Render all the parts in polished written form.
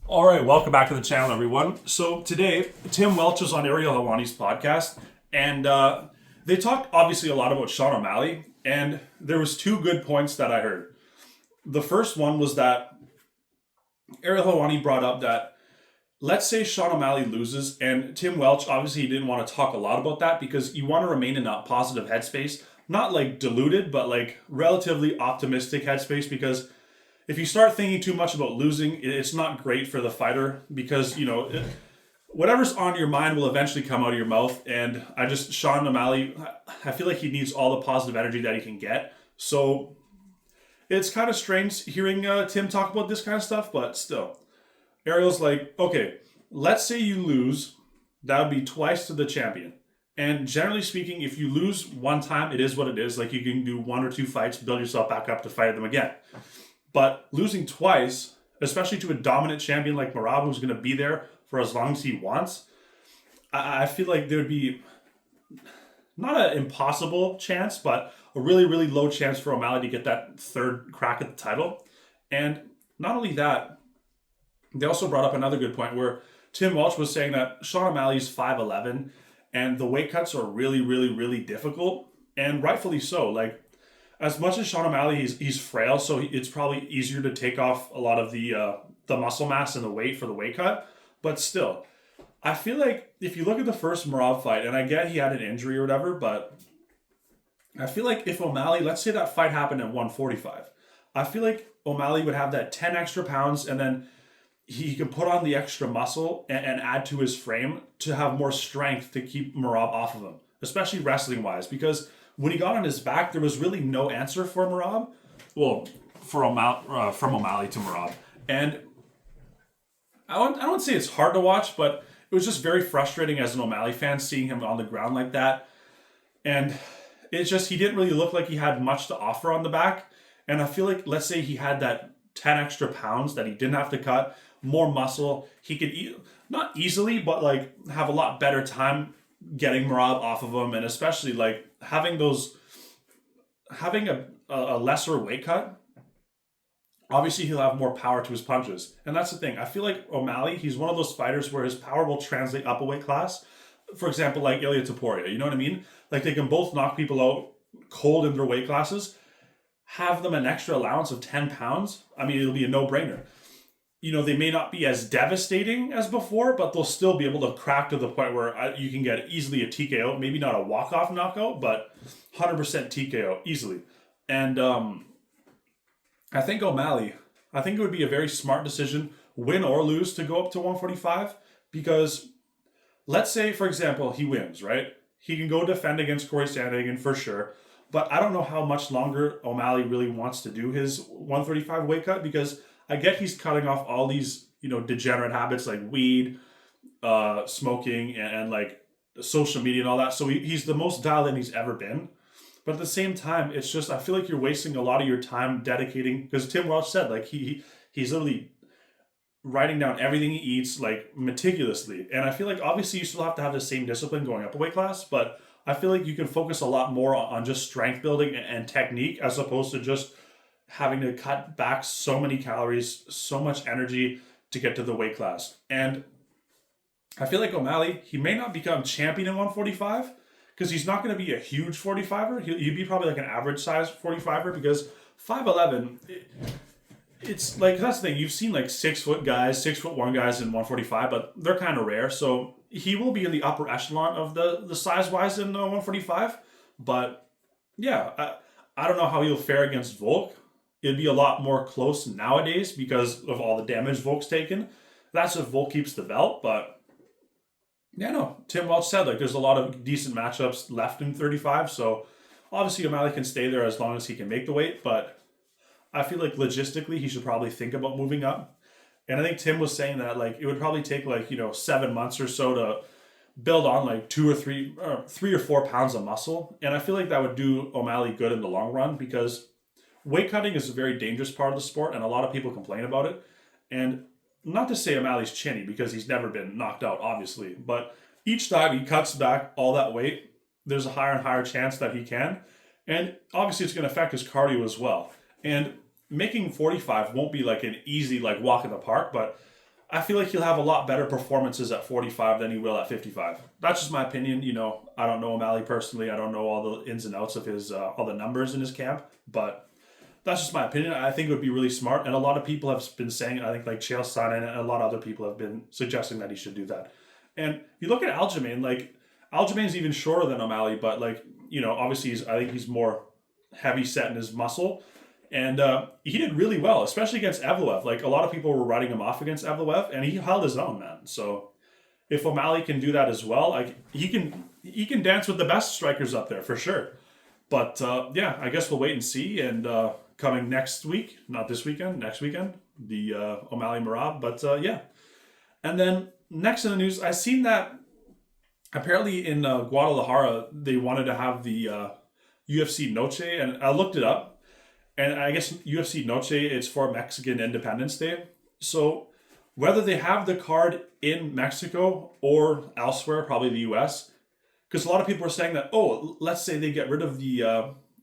All right, welcome back to the channel, everyone. So today, Tim Welch was on Ariel Helwani's podcast, and they talked obviously a lot about Sean O'Malley, and there was two good points that I heard. The first one was that Ariel Helwani brought up that let's say Sean O'Malley loses, and Tim Welch obviously he didn't want to talk a lot about that because you want to remain in a positive headspace, not like deluded, but like relatively optimistic headspace because if you start thinking too much about losing, it's not great for the fighter because, whatever's on your mind will eventually come out of your mouth. And Sean O'Malley, I feel like he needs all the positive energy that he can get. So it's kind of strange hearing Tim talk about this kind of stuff, but still. Ariel's like, okay, let's say you lose, that would be twice to the champion. And generally speaking, if you lose one time, it is what it is. Like you can do one or two fights, build yourself back up to fight them again. But losing twice, especially to a dominant champion like Merab, who's going to be there for as long as he wants, I feel like there would be not an impossible chance, but a really, really low chance for O'Malley to get that third crack at the title. And not only that, they also brought up another good point where Tim Welch was saying that Sean O'Malley's 5'11", and the weight cuts are really, really, really difficult, and rightfully so. Like, as much as Sean O'Malley, he's frail, so it's probably easier to take off a lot of the muscle mass and the weight for the weight cut. But still, I feel like if you look at the first Merab fight, and I get he had an injury or whatever, but I feel like if O'Malley, let's say that fight happened at 145, I feel like O'Malley would have that 10 extra pounds, and then he can put on the extra muscle and add to his frame to have more strength to keep Merab off of him, especially wrestling wise, because when he got on his back, there was really no answer for Merab. Well, from O'Malley to Merab. And I don't say it's hard to watch, but it was just very frustrating as an O'Malley fan seeing him on the ground like that. And it's just, he didn't really look like he had much to offer on the back. And I feel like, let's say he had that 10 extra pounds that he didn't have to cut, more muscle, he could not easily, but like have a lot better time getting Merab off of him, and especially like having a lesser weight cut. Obviously, he'll have more power to his punches, and that's the thing. I feel like O'Malley, he's one of those fighters where his power will translate up a weight class. For example, like Ilya Taporia, you know what I mean? Like they can both knock people out cold in their weight classes. Have them an extra allowance of 10 pounds. I mean, it'll be a no-brainer. They may not be as devastating as before, but they'll still be able to crack to the point where you can get easily a TKO. Maybe not a walk-off knockout, but 100% TKO easily. And I think O'Malley, it would be a very smart decision, win or lose, to go up to 145. Because let's say, for example, he wins, right? He can go defend against Corey Sandhagen for sure. But I don't know how much longer O'Malley really wants to do his 135 weight cut, because I get he's cutting off all these, degenerate habits like weed, smoking, and like social media and all that. So he's the most dialed in he's ever been. But at the same time, it's just, I feel like you're wasting a lot of your time dedicating, because Tim Welch said, like, he's literally writing down everything he eats, like, meticulously. And I feel like obviously you still have to have the same discipline going up a weight class, but I feel like you can focus a lot more on just strength building and technique, as opposed to just having to cut back so many calories, so much energy to get to the weight class. And I feel like O'Malley, he may not become champion in 145 because he's not going to be a huge 45er. He'd be probably like an average size 45er, because 5'11", it's like, that's the thing. You've seen like 6 foot guys, 6'1" guys in 145, but they're kind of rare. So he will be in the upper echelon of the size wise in 145. But yeah, I don't know how he'll fare against Volk. It'd be a lot more close nowadays because of all the damage Volk's taken. That's if Volk keeps the belt, but yeah, no. Tim Welch said like there's a lot of decent matchups left in 35, so obviously O'Malley can stay there as long as he can make the weight, but I feel like logistically he should probably think about moving up. And I think Tim was saying that like it would probably take like 7 months or so to build on like 2 or 3 or 3 or 4 pounds of muscle, and I feel like that would do O'Malley good in the long run, because weight cutting is a very dangerous part of the sport, and a lot of people complain about it. And not to say O'Malley's chinny, because he's never been knocked out, obviously, but each time he cuts back all that weight, there's a higher and higher chance that he can. And obviously it's going to affect his cardio as well. And making 45 won't be like an easy like walk in the park, but I feel like he'll have a lot better performances at 45 than he will at 55. That's just my opinion. I don't know O'Malley personally. I don't know all the ins and outs of his all the numbers in his camp, but that's just my opinion. I think it would be really smart, and a lot of people have been saying. I think like Chael Sonnen and a lot of other people have been suggesting that he should do that. And if you look at Aljamain, like Aljamain's even shorter than O'Malley, but like obviously I think he's more heavy set in his muscle. And he did really well, especially against Evloev. Like a lot of people were writing him off against Evloev, and he held his own, man. So if O'Malley can do that as well, like he can dance with the best strikers up there for sure. But yeah, I guess we'll wait and see. And coming next week, not this weekend, next weekend, the O'Malley Merab. But yeah, and then next in the news, I seen that apparently in Guadalajara they wanted to have the UFC Noche, and I looked it up. And I guess UFC Noche, it's for Mexican Independence Day. So whether they have the card in Mexico or elsewhere, probably the US, because a lot of people are saying that, oh, let's say they get rid of the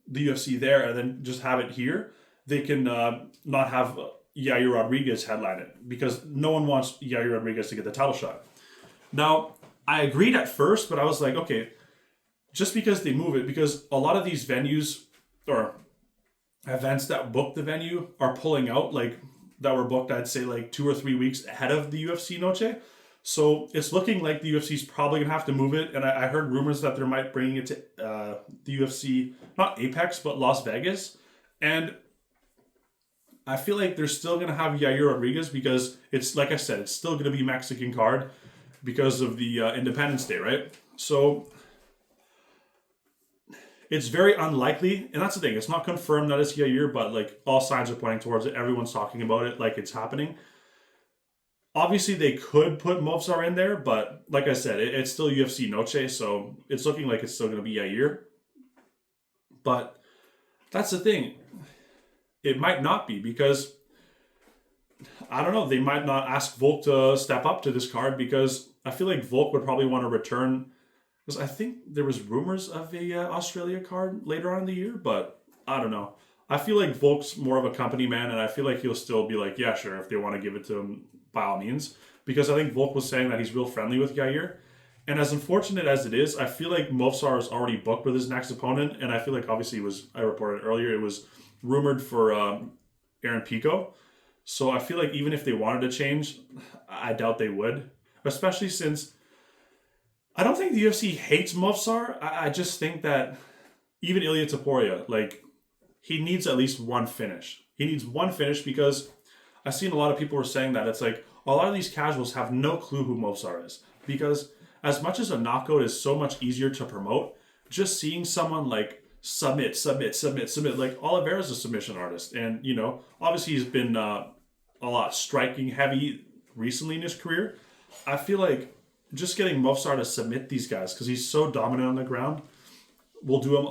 UFC there and then just have it here, they can not have Yair Rodriguez headline it because no one wants Yair Rodriguez to get the title shot. Now, I agreed at first, but I was like, okay, just because they move it, because a lot of these venues or events that booked the venue are pulling out, like that were booked, I'd say like 2 or 3 weeks ahead of the UFC Noche. So it's looking like the UFC is probably going to have to move it. And I heard rumors that they might bring it to the UFC, not Apex, but Las Vegas. And I feel like they're still going to have Yair Rodriguez because it's, like I said, it's still going to be Mexican card because of the Independence Day, right? So it's very unlikely, and that's the thing. It's not confirmed that it's Yair, but like all signs are pointing towards it. Everyone's talking about it like it's happening. Obviously, they could put Movsar in there, but like I said, it's still UFC Noche, so it's looking like it's still going to be Yair. But that's the thing. It might not be because, I don't know, they might not ask Volk to step up to this card because I feel like Volk would probably want to return. Because I think there was rumors of a Australia card later on in the year, but I don't know. I feel like Volk's more of a company man, and I feel like he'll still be like, yeah, sure, if they want to give it to him, by all means. Because I think Volk was saying that he's real friendly with Yair. And as unfortunate as it is, I feel like Movsar is already booked with his next opponent, and I feel like obviously I reported earlier, it was rumored for Aaron Pico. So I feel like even if they wanted to change, I doubt they would. Especially since I don't think the UFC hates Movsar. I just think that even Ilia Topuria, like, he needs at least one finish. He needs one finish because I've seen a lot of people were saying that it's like a lot of these casuals have no clue who Movsar is. Because as much as a knockout is so much easier to promote, just seeing someone like submit, like Oliveira's a submission artist. And, obviously he's been a lot striking heavy recently in his career. I feel like just getting Movsar to submit these guys because he's so dominant on the ground will do him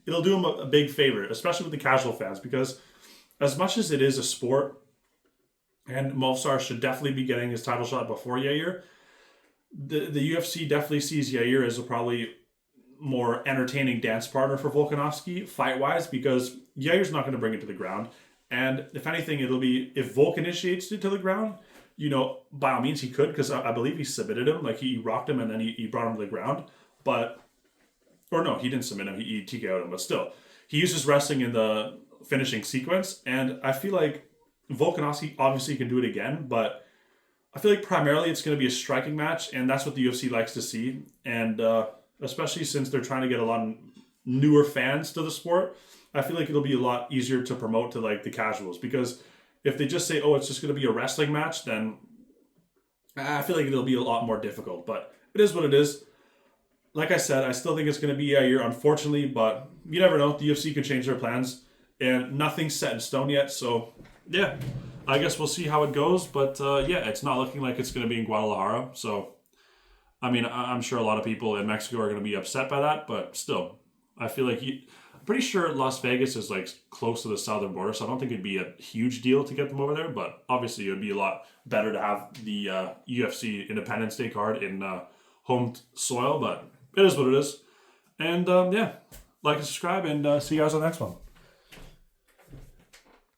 it'll do him a big favor, especially with the casual fans, because as much as it is a sport and Movsar should definitely be getting his title shot before Yair, the UFC definitely sees Yair as a probably more entertaining dance partner for Volkanovski fight-wise because Yair's not going to bring it to the ground. And if anything, it'll be if Volk initiates it to the ground, by all means he could, because I believe he submitted him. Like he rocked him and then he brought him to the ground. Or no, he didn't submit him. He TKO'd him. But still, he uses wrestling in the finishing sequence. And I feel like Volkanovski obviously can do it again. But I feel like primarily it's going to be a striking match. And that's what the UFC likes to see. And especially since they're trying to get a lot of newer fans to the sport, I feel like it'll be a lot easier to promote to like the casuals. Because if they just say, oh, it's just going to be a wrestling match, then I feel like it'll be a lot more difficult. But it is what it is. Like I said, I still think it's going to be Yair, unfortunately, but you never know. The UFC could change their plans, and nothing's set in stone yet. So, yeah, I guess we'll see how it goes. But, yeah, it's not looking like it's going to be in Guadalajara. So, I mean, I'm sure a lot of people in Mexico are going to be upset by that, but still, I feel like I'm pretty sure Las Vegas is like close to the southern border, so I don't think it'd be a huge deal to get them over there. But obviously, it would be a lot better to have the UFC Independence Day card in home soil. But it is what it is. And yeah, like and subscribe, and see you guys on the next one.